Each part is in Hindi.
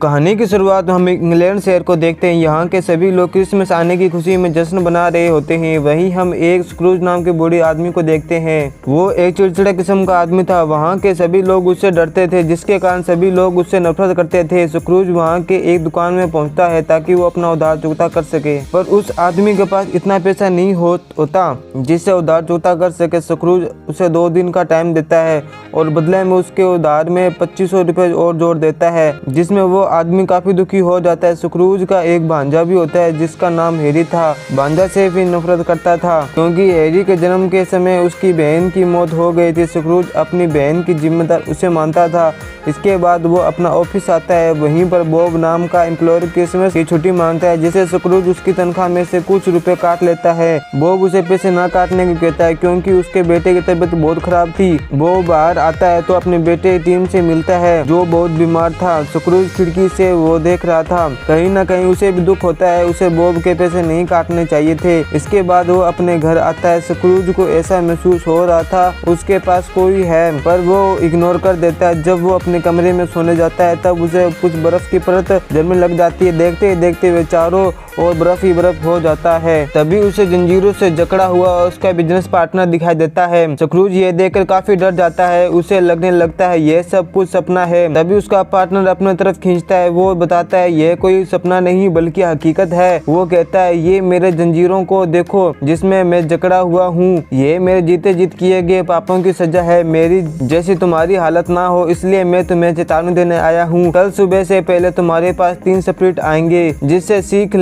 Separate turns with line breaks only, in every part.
कहानी की शुरुआत हम इंग्लैंड शहर को देखते हैं। यहाँ के सभी लोग क्रिसमस आने की खुशी में जश्न बना रहे होते हैं। वहीं हम एक स्क्रूज नाम के बूढ़े आदमी को देखते हैं। वो एक चिड़चिड़ा किस्म का आदमी था। वहाँ के सभी लोग उससे डरते थे, जिसके कारण सभी लोग उससे नफरत करते थे। स्क्रूज वहाँ के एक दुकान में पहुँचता है ताकि वो अपना उधार चुकता कर सके, पर उस आदमी के पास इतना पैसा नहीं होता जिससे उधार चुकता कर सके। स्क्रूज उसे 2 दिन का टाइम देता है और बदले में उसके उधार में 2500 रुपये और जोड़ देता है, जिसमें वो आदमी काफी दुखी हो जाता है। स्क्रूज का एक भांजा भी होता है जिसका नाम हैरी था। भांजा से भी नफरत करता था क्योंकि हैरी के जन्म के समय उसकी बहन की मौत हो गई थी। स्क्रूज अपनी बहन की जिम्मेदार उसे मानता था। इसके बाद वो अपना ऑफिस आता है। वहीं पर बॉब नाम का एम्प्लॉयर क्रिसमस की छुट्टी मांगता है, जिसे स्क्रूज उसकी तनख्वाह में से कुछ रुपए काट लेता है। बॉब उसे पैसे ना काटने को कहता है क्योंकि उसके बेटे की तबीयत बहुत खराब थी। बॉब बाहर आता है तो अपने बेटे टीम से मिलता है जो बहुत बीमार था। स्क्रूज खिड़की से वो देख रहा था। कहीं ना कहीं उसे भी दुख होता है, उसे बॉब के पैसे नहीं काटने चाहिए थे। इसके बाद वो अपने घर आता है। स्क्रूज को ऐसा महसूस हो रहा था उसके पास कोई है, पर वो इग्नोर कर देता है। जब वो अपने कमरे में सोने जाता है तब उसे कुछ बर्फ की परत जमने लग जाती है। देखते देखते वे चारों और बर्फ ही बर्फ हो जाता है। तभी उसे जंजीरों से जकड़ा हुआ उसका बिजनेस पार्टनर दिखाई देता है। स्क्रूज ये देखकर काफी डर जाता है। उसे लगने लगता है यह सब कुछ सपना है। तभी उसका पार्टनर अपने तरफ खींचता है। वो बताता है यह कोई सपना नहीं बल्कि हकीकत है। वो कहता है ये मेरे जंजीरों को देखो जिसमें मैं जकड़ा हुआ हूँ। ये मेरे जीते जीत किए गए पापों की सजा है। मेरी जैसी तुम्हारी हालत ना हो इसलिए मैं तुम्हें चेतावनी देने आया हूँ। कल सुबह से पहले तुम्हारे पास 3 स्पिरिट आएंगे जिससे सीख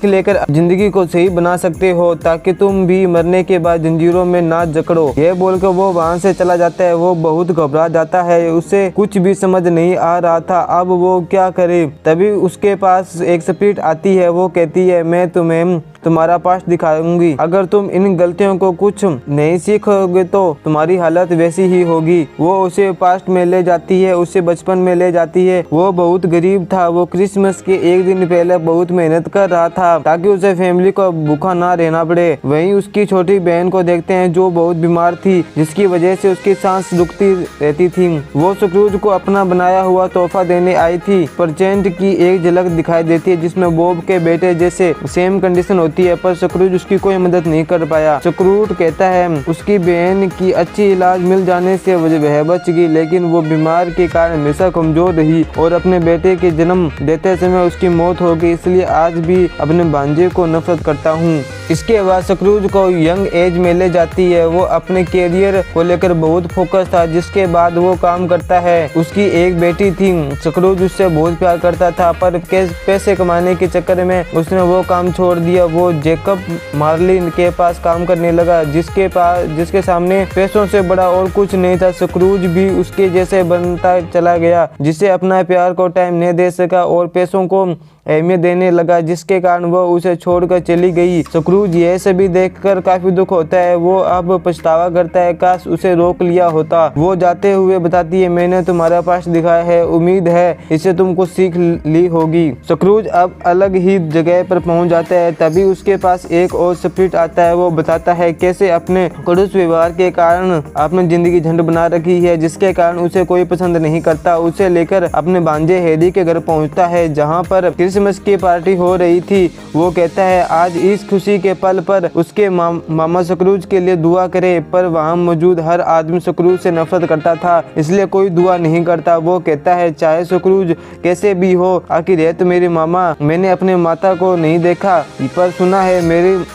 लेकर जिंदगी को सही बना सकते हो ताकि तुम भी मरने के बाद जंजीरों में ना जकड़ो। ये बोलकर वो वहाँ से चला जाता है। वो बहुत घबरा जाता है। उसे कुछ भी समझ नहीं आ रहा था अब वो क्या करे। तभी उसके पास एक स्पिरिट आती है। वो कहती है मैं तुम्हें तुम्हारा पास्ट दिखाऊंगी। अगर तुम इन गलतियों को कुछ नहीं सीखोगे तो तुम्हारी हालत वैसी ही होगी। वो उसे पास्ट में ले जाती है, उसे बचपन में ले जाती है। वो बहुत गरीब था। वो क्रिसमस के एक दिन पहले बहुत मेहनत कर रहा था ताकि उसे फैमिली को भूखा ना रहना पड़े। वहीं उसकी छोटी बहन को देखते हैं जो बहुत बीमार थी, जिसकी वजह से उसकी सांस रुकती रहती थी। वो स्क्रूज को अपना बनाया हुआ तोहफा देने आई थी। प्रेजेंट की एक झलक दिखाई देती है जिसमें बॉब के बेटे जैसे सेम कंडीशन होती है, पर स्क्रूज उसकी कोई मदद नहीं कर पाया। स्क्रूज कहता है उसकी बहन की अच्छी इलाज मिल जाने से वह बच गई, लेकिन वो बीमार के कारण हमेशा कमजोर रही और अपने बेटे के जन्म देते समय उसकी मौत हो गई। इसलिए आज भी अपने भांजे को नफरत करता हूँ। इसके बाद स्क्रूज को यंग एज में ले जाती है। वो अपने कैरियर को लेकर बहुत फोकस था, जिसके बाद वो काम करता है। उसकी एक बेटी थी। स्क्रूज उससे बहुत प्यार करता था, पर पैसे कमाने के चक्कर में उसने वो काम छोड़ दिया। वो जेकब मार्लिन के पास काम करने लगा, जिसके सामने पैसों से बड़ा और कुछ नहीं था। स्क्रूज भी उसके जैसे बनता चला गया, जिसे अपना प्यार को टाइम नहीं दे सका और पैसों को अहमियत देने लगा, जिसके कारण वो उसे छोड़कर चली गई। स्क्रूज यह सभी देखकर काफी दुख होता है। वो अब पछतावा करता है काश उसे रोक लिया होता। वो जाते हुए बताती है मैंने तुम्हारा पास दिखाया है, उम्मीद है इससे तुम कुछ सीख ली होगी। स्क्रूज अब अलग ही जगह पर पहुंच जाता है। तभी उसके पास एक और स्पिरिट आता है। वो बताता है कैसे अपने खड़ूस व्यवहार के कारण आपने जिंदगी झंड बना रखी है, जिसके कारण उसे कोई पसंद नहीं करता। उसे लेकर अपने भांजे हैरी के घर पहुंचता है जहां पर क्रिसमस की पार्टी हो रही थी। वो कहता है आज इस खुशी के पल पर उसके मामा स्क्रूज के लिए दुआ करे, पर वहाँ मौजूद हर आदमी स्क्रूज से नफरत करता था, इसलिए कोई दुआ नहीं करता। वो कहता है चाहे स्क्रूज कैसे भी हो, आखिर है तो मेरी मामा। मैंने अपने माता को नहीं देखा, पर सुना है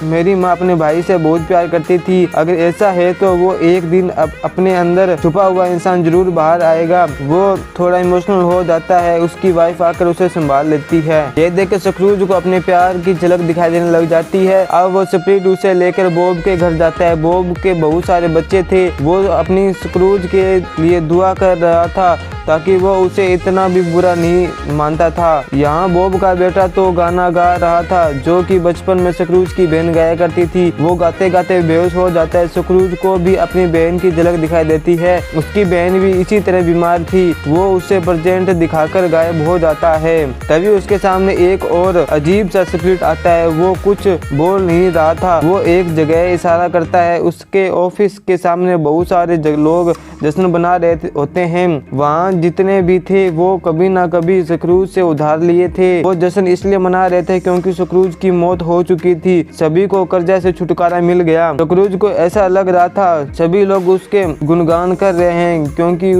मेरी माँ अपने भाई से बहुत प्यार करती थी। अगर ऐसा है तो वो एक दिन अपने अंदर छुपा हुआ इंसान जरूर बाहर आएगा। वो थोड़ा इमोशनल हो जाता है। उसकी वाइफ आकर उसे संभाल लेती है। ये देखकर स्क्रूज को अपने प्यार की झलक दिखाई देने लग जाती है। अब वो स्पिरिट उसे लेकर बॉब के घर जाता है। बॉब के बहुत सारे बच्चे थे। वो अपनी स्क्रूज के लिए दुआ कर रहा था ताकि वो उसे इतना भी बुरा नहीं मानता था। यहाँ बॉब का बेटा तो गाना गा रहा था जो कि बचपन में स्क्रूज की बहन गाया करती थी। वो गाते गाते बेहोश हो जाता है। स्क्रूज को भी अपनी बहन की झलक दिखाई देती है। उसकी बहन भी इसी तरह बीमार थी। वो उसे प्रेजेंट दिखाकर गायब हो जाता है। तभी उसके सामने एक और अजीब सा स्पिरिट आता है। वो कुछ बोल नहीं रहा था। वो एक जगह इशारा करता है। उसके ऑफिस के सामने बहुत सारे लोग जश्न बना रहे होते हैं। वहाँ जितने भी थे वो कभी ना कभी स्क्रूज से उधार लिए थे। वो जश्न इसलिए मना रहे थे क्योंकि स्क्रूज की मौत हो चुकी थी, सभी को कर्जा से छुटकारा मिल गया। स्क्रूज को ऐसा लग रहा था सभी लोग उसके गुणगान कर रहे हैं क्योंकि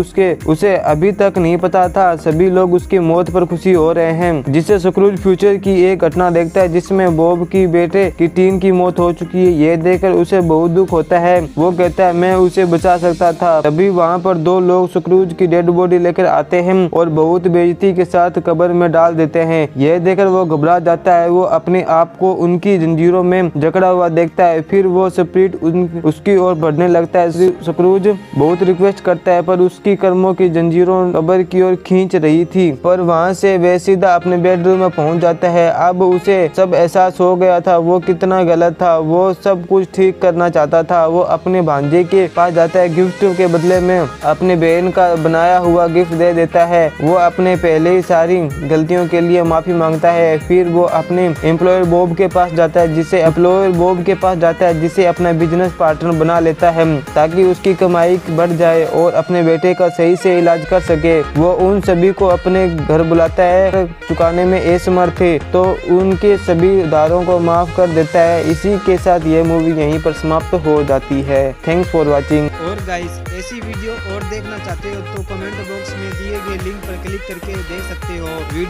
उसे अभी तक नहीं पता था सभी लोग उसकी मौत पर खुशी हो रहे हैं। जिससे स्क्रूज फ्यूचर की एक घटना देखता है जिसमें बॉब की बेटे की टीन की मौत हो चुकी है। ये देखकर उसे बहुत दुख होता है। वो कहता है मैं उसे बचा सकता था। तभी वहाँ पर दो लोग स्क्रूज की डेड बॉडी लेकर आते हैं और बहुत बेइज्जती के साथ कब्र में डाल देते हैं। यह देखकर वो घबरा जाता है। वो अपने आप को उनकी जंजीरों में जकड़ा हुआ देखता है। फिर वो स्पिरिट उसकी ओर बढ़ने लगता है। स्क्रूज बहुत रिक्वेस्ट करता है पर उसकी कर्मों की जंजीरों कब्र की ओर खींच रही थी। पर वहाँ से वे सीधा अपने बेडरूम में पहुँच जाता है। अब उसे सब एहसास हो गया था वो कितना गलत था। वो सब कुछ ठीक करना चाहता था। वो अपने भांजे के पास जाता है। गिफ्ट के बदले में अपने बहन का बनाया हुआ गिफ्ट दे देता है। वो अपने पहले ही सारी गलतियों के लिए माफी मांगता है। फिर वो अपने एम्प्लॉयर बॉब के पास जाता है जिसे अपना बिजनेस पार्टनर बना लेता है ताकि उसकी कमाई बढ़ जाए और अपने बेटे का सही से इलाज कर सके। वो उन सभी को अपने घर बुलाता है। चुकाने में असमर्थ थे तो उनके सभी उधारों को माफ कर देता है। इसी के साथ ये मूवी यहीं पर समाप्त हो जाती है। Thanks for watching.
और गाइस ऐसी वीडियो और देखना चाहते हो तो कमेंट बॉक्स में दिए गए लिंक पर क्लिक करके देख सकते हो। वीडियो